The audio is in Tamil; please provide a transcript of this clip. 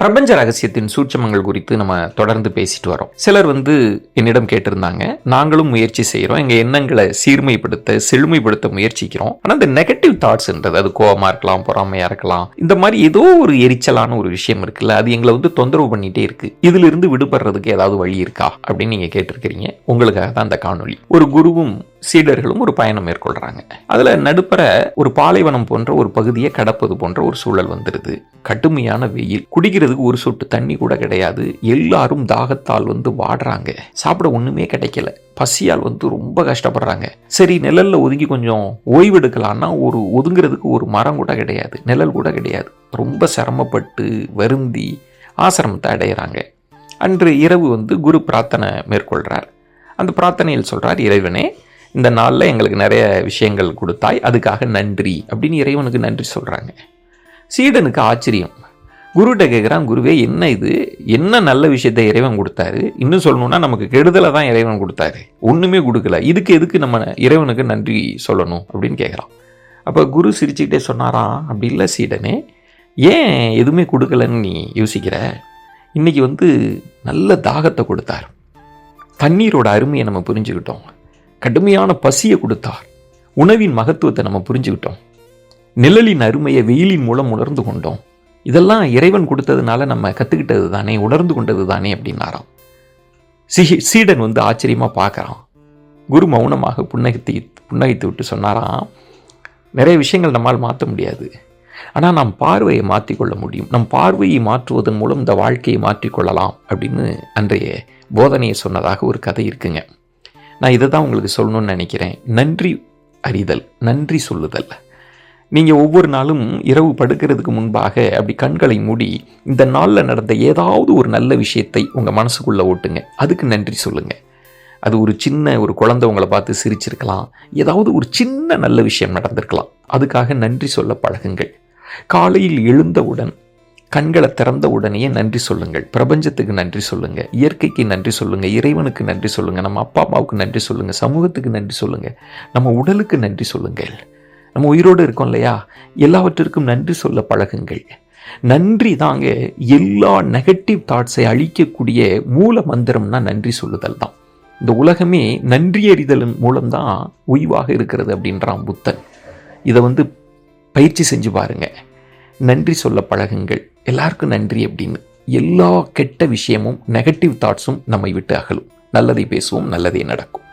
பிரபஞ்ச ரகசியத்தின் சூட்சமங்கள் குறித்து நம்ம தொடர்ந்து பேசிட்டு வரோம். சிலர் என்னிடம் கேட்டிருந்தாங்க, நாங்களும் முயற்சி செய்கிறோம், எங்கள் எண்ணங்களை சீர்மைப்படுத்த செழுமைப்படுத்த முயற்சிக்கிறோம். ஆனால் இந்த நெகட்டிவ் தாட்ஸ்ன்றது, அது கோபமாக இருக்கலாம், பொறாமையாக இருக்கலாம், இந்த மாதிரி ஏதோ ஒரு எரிச்சலான ஒரு விஷயம் இருக்குல்ல, அது எங்களை தொந்தரவு பண்ணிகிட்டே இருக்கு. இதிலிருந்து விடுபடுறதுக்கு ஏதாவது வழி இருக்கா அப்படின்னு நீங்கள் கேட்டிருக்கிறீங்க. உங்களுக்காக தான் அந்த காணொலி. ஒரு குருவும் சீடர்களும் ஒரு பயணம் மேற்கொள்றாங்க. அதுல நடுப்பற ஒரு பாலைவனம் போன்ற ஒரு பகுதியை கடப்பது போன்ற ஒரு சூழல் வந்துடுது. கடுமையான வெயில், குடிக்கிறதுக்கு ஒரு சொட்டு தண்ணி கூட கிடையாது. எல்லாரும் தாகத்தால் வாடுறாங்க. சாப்பிட ஒண்ணுமே கிடைக்கல. பசியால் ரொம்ப கஷ்டப்படுறாங்க. சரி, நிழல்ல ஒதுங்கி கொஞ்சம் ஓய்வெடுக்கலாம்னா ஒதுங்கிறதுக்கு ஒரு மரம் கூட கிடையாது, நிழல் கூட கிடையாது. ரொம்ப சிரமப்பட்டு வருந்தி ஆசிரமத்தை அடையிறாங்க. அன்று இரவு குரு பிரார்த்தனை மேற்கொள்றார். அந்த பிரார்த்தனையில் சொல்றார், இறைவனே, இந்த நாளில் எங்களுக்கு நிறைய விஷயங்கள் கொடுத்தாய், அதுக்காக நன்றி அப்படின்னு இறைவனுக்கு நன்றி சொல்கிறாங்க. சீடனுக்கு ஆச்சரியம். குருகிட்ட கேட்குறான், குருவே, என்ன இது, என்ன நல்ல விஷயத்தை இறைவன் கொடுத்தாரு? இன்னும் சொல்லணும்னா நமக்கு கெடுதலை தான் இறைவன் கொடுத்தாரு, ஒன்றுமே கொடுக்கல, இதுக்கு எதுக்கு நம்ம இறைவனுக்கு நன்றி சொல்லணும் அப்படின்னு கேட்குறான். அப்போ குரு சிரிச்சுக்கிட்டே சொன்னாராம், அப்படி இல்லை சீடனே, ஏன் எதுவுமே கொடுக்கலன்னு நீ யோசிக்கிற? இன்னைக்கு நல்ல தாகத்தை கொடுத்தார், தண்ணீரோட அருமையை நம்ம புரிஞ்சுக்கிட்டோம், கடுமையான பசியை கொடுத்தார், உணவின் மகத்துவத்தை நம்ம புரிஞ்சுக்கிட்டோம், நிழலின் அருமையை வெயிலின் மூலம் உணர்ந்து கொண்டோம். இதெல்லாம் இறைவன் கொடுத்ததுனால நம்ம கற்றுக்கிட்டது தானே, உணர்ந்து கொண்டது தானே அப்படின்னாராம். சீடன் ஆச்சரியமாக பார்க்குறான். குரு மௌனமாக புன்னகைத்து விட்டு சொன்னாராம், நிறைய விஷயங்கள் நம்மால் மாற்ற முடியாது, ஆனால் நாம் பார்வையை மாற்றிக்கொள்ள முடியும். நம் பார்வையை மாற்றுவதன் மூலம் இந்த வாழ்க்கையை மாற்றிக்கொள்ளலாம் அப்படின்னு அன்றைய போதனையை சொன்னதாக ஒரு கதை இருக்குங்க. நான் இதை தான் உங்களுக்கு சொல்லணும்னு நினைக்கிறேன். நன்றி அறிதல், நன்றி சொல்லுதல். நீங்கள் ஒவ்வொரு நாளும் இரவு படுக்கிறதுக்கு முன்பாக அப்படி கண்களை மூடி இந்த நாளில் நடந்த ஏதாவது ஒரு நல்ல விஷயத்தை உங்கள் மனசுக்குள்ளே ஓட்டுங்க. அதுக்கு நன்றி சொல்லுங்கள். அது ஒரு குழந்தை உங்களை பார்த்து சிரிச்சிருக்கலாம், ஏதாவது ஒரு சின்ன நல்ல விஷயம் நடந்திருக்கலாம், அதுக்காக நன்றி சொல்ல பழகுங்கள். காலையில் எழுந்தவுடன் கண்களை திறந்த உடனே நன்றி சொல்லுங்கள். பிரபஞ்சத்துக்கு நன்றி சொல்லுங்கள், இயற்கைக்கு நன்றி சொல்லுங்கள், இறைவனுக்கு நன்றி சொல்லுங்கள், நம்ம அப்பா அம்மாவுக்கு நன்றி சொல்லுங்கள், சமூகத்துக்கு நன்றி சொல்லுங்கள், நம்ம உடலுக்கு நன்றி சொல்லுங்கள். நம்ம உயிரோடு இருக்கோம் இல்லையா, எல்லாவற்றிற்கும் நன்றி சொல்ல பழகுங்கள். நன்றி தாங்க எல்லா நெகட்டிவ் தாட்ஸை அழிக்கக்கூடிய மூல மந்திரம்னா நன்றி சொல்லுதல் தான். இந்த உலகமே நன்றி அறிதலின் மூலம்தான் உய்வாக இருக்கிறது அப்படின்றான் புத்தன். இதை பயிற்சி செஞ்சு பாருங்க. நன்றி சொல்ல பழகுங்கள். எல்லாருக்கும் நன்றி அப்படின்னு. எல்லா கெட்ட விஷயமும் நெகட்டிவ் தாட்ஸும் நம்மை விட்டு அகலும். நல்லதை பேசுவோம், நல்லதே நடக்கும்.